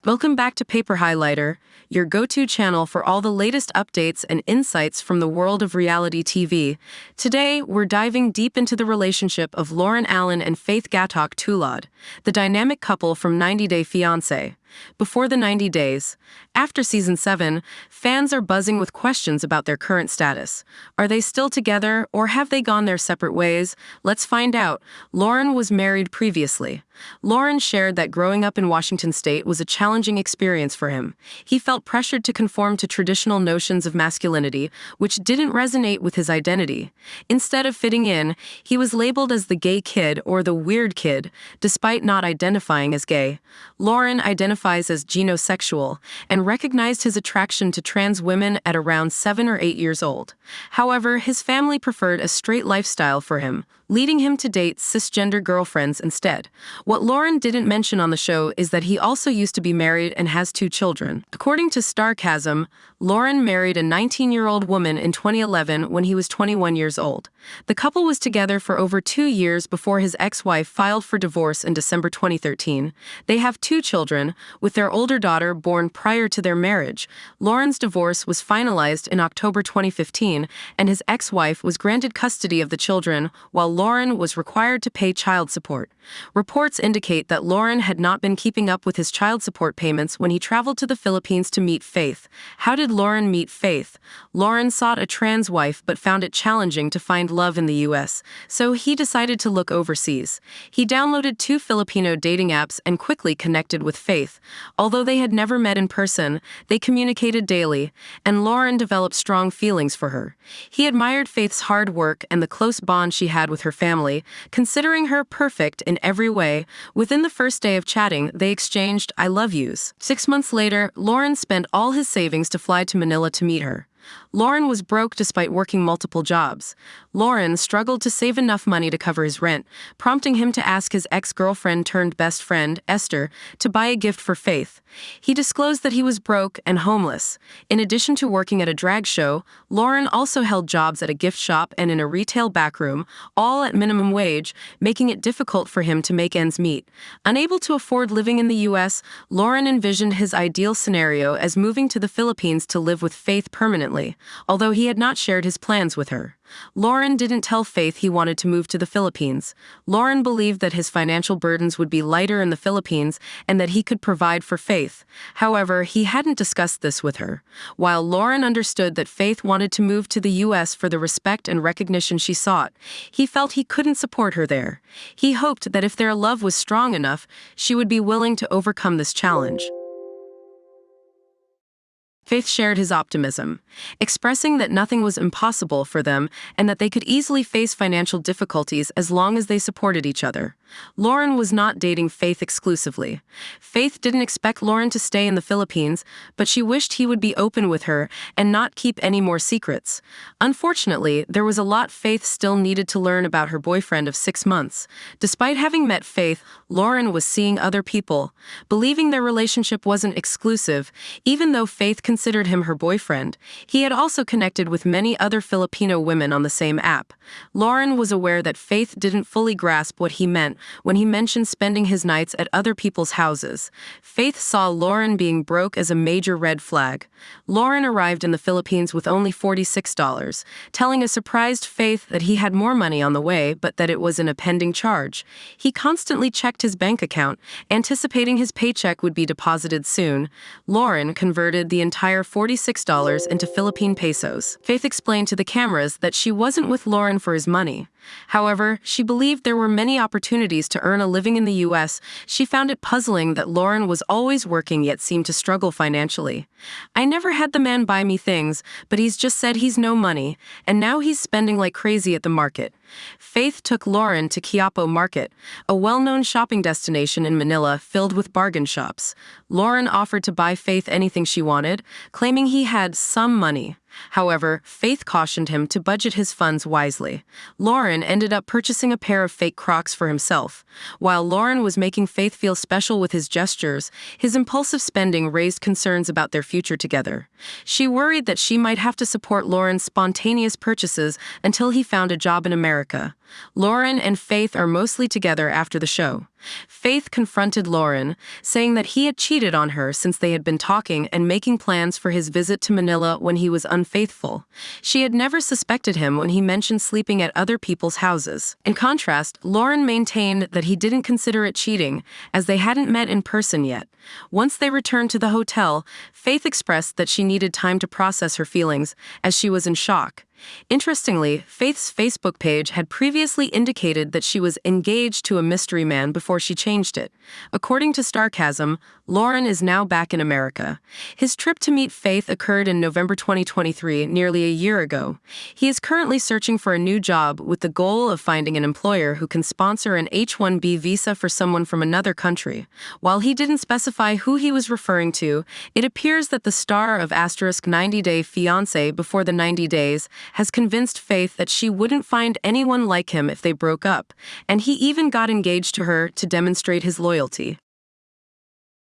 Welcome back to Paper Highlighter, your go-to channel for all the latest updates and insights from the world of reality TV. Today, we're diving deep into the relationship of Loren and Faith Gatoc Tulod, the dynamic couple from 90 Day Fiancé. Before the 90 days, after Season 7, fans are buzzing with questions about their current status. Are they still together, or have they gone their separate ways? Let's find out. Loren was married previously. Loren shared that growing up in Washington State was a challenging experience for him. He felt pressured to conform to traditional notions of masculinity, which didn't resonate with his identity. Instead of fitting in, he was labeled as the gay kid or the weird kid, despite not identifying as gay. Loren identifies as genosexual and recognized his attraction to trans women at around 7 or 8 years old. However, his family preferred a straight lifestyle for him, leading him to date cisgender girlfriends instead. What Loren didn't mention on the show is that he also used to be married and has 2 children. According to Starcasm, Loren married a 19-year-old woman in 2011 when he was 21 years old. The couple was together for over 2 years before his ex-wife filed for divorce in December 2013. They have 2 children, with their older daughter born prior to their marriage. Loren's divorce was finalized in October 2015, and his ex-wife was granted custody of the children, while Loren was required to pay child support. Reports indicate that Loren had not been keeping up with his child support payments when he traveled to the Philippines to meet Faith. How did Loren meet Faith? Loren sought a trans wife but found it challenging to find love in the U.S., so he decided to look overseas. He downloaded 2 Filipino dating apps and quickly connected with Faith. Although they had never met in person, they communicated daily, and Loren developed strong feelings for her. He admired Faith's hard work and the close bond she had with her family, considering her perfect in every way. Within the first day of chatting, they exchanged "I love yous." 6 months later, Loren spent all his savings to fly to Manila to meet her. Loren was broke despite working multiple jobs. Loren struggled to save enough money to cover his rent, prompting him to ask his ex-girlfriend turned best friend, Esther, to buy a gift for Faith. He disclosed that he was broke and homeless. In addition to working at a drag show, Loren also held jobs at a gift shop and in a retail backroom, all at minimum wage, making it difficult for him to make ends meet. Unable to afford living in the U.S., Loren envisioned his ideal scenario as moving to the Philippines to live with Faith permanently, although he had not shared his plans with her. Loren didn't tell Faith he wanted to move to the Philippines. Loren believed that his financial burdens would be lighter in the Philippines and that he could provide for Faith. However, he hadn't discussed this with her. While Loren understood that Faith wanted to move to the U.S. for the respect and recognition she sought, he felt he couldn't support her there. He hoped that if their love was strong enough, she would be willing to overcome this challenge. Faith shared his optimism, expressing that nothing was impossible for them and that they could easily face financial difficulties as long as they supported each other. Loren was not dating Faith exclusively. Faith didn't expect Loren to stay in the Philippines, but she wished he would be open with her and not keep any more secrets. Unfortunately, there was a lot Faith still needed to learn about her boyfriend of 6 months. Despite having met Faith, Loren was seeing other people, believing their relationship wasn't exclusive, even though Faith considered him her boyfriend. He had also connected with many other Filipino women on the same app. Loren was aware that Faith didn't fully grasp what he meant when he mentioned spending his nights at other people's houses. Faith saw Loren being broke as a major red flag. Loren arrived in the Philippines with only $46, telling a surprised Faith that he had more money on the way but that it was an impending charge. He constantly checked his bank account, anticipating his paycheck would be deposited soon. Loren converted the entire $46 into Philippine pesos. Faith explained to the cameras that she wasn't with Loren for his money. However, she believed there were many opportunities to earn a living in the U.S. She found it puzzling that Loren was always working yet seemed to struggle financially. "I never had the man buy me things, but he's just said he's no money, and now he's spending like crazy at the market." Faith took Loren to Quiapo Market, a well-known shopping destination in Manila filled with bargain shops. Loren offered to buy Faith anything she wanted, claiming he had some money. However, Faith cautioned him to budget his funds wisely. Loren ended up purchasing a pair of fake Crocs for himself. While Loren was making Faith feel special with his gestures, his impulsive spending raised concerns about their future together. She worried that she might have to support Loren's spontaneous purchases until he found a job in America. Loren and Faith are mostly together after the show. Faith confronted Loren, saying that he had cheated on her since they had been talking and making plans for his visit to Manila when he was unfaithful. She had never suspected him when he mentioned sleeping at other people's houses. In contrast, Loren maintained that he didn't consider it cheating, as they hadn't met in person yet. Once they returned to the hotel, Faith expressed that she needed time to process her feelings, as she was in shock. Interestingly, Faith's Facebook page had previously indicated that she was engaged to a mystery man before she changed it. According to Starcasm, Loren is now back in America. His trip to meet Faith occurred in November 2023, nearly a year ago. He is currently searching for a new job with the goal of finding an employer who can sponsor an H-1B visa for someone from another country. While he didn't specify who he was referring to, it appears that the star of *90-Day Fiancé before the 90 days has convinced Faith that she wouldn't find anyone like him if they broke up, and he even got engaged to her to demonstrate his loyalty.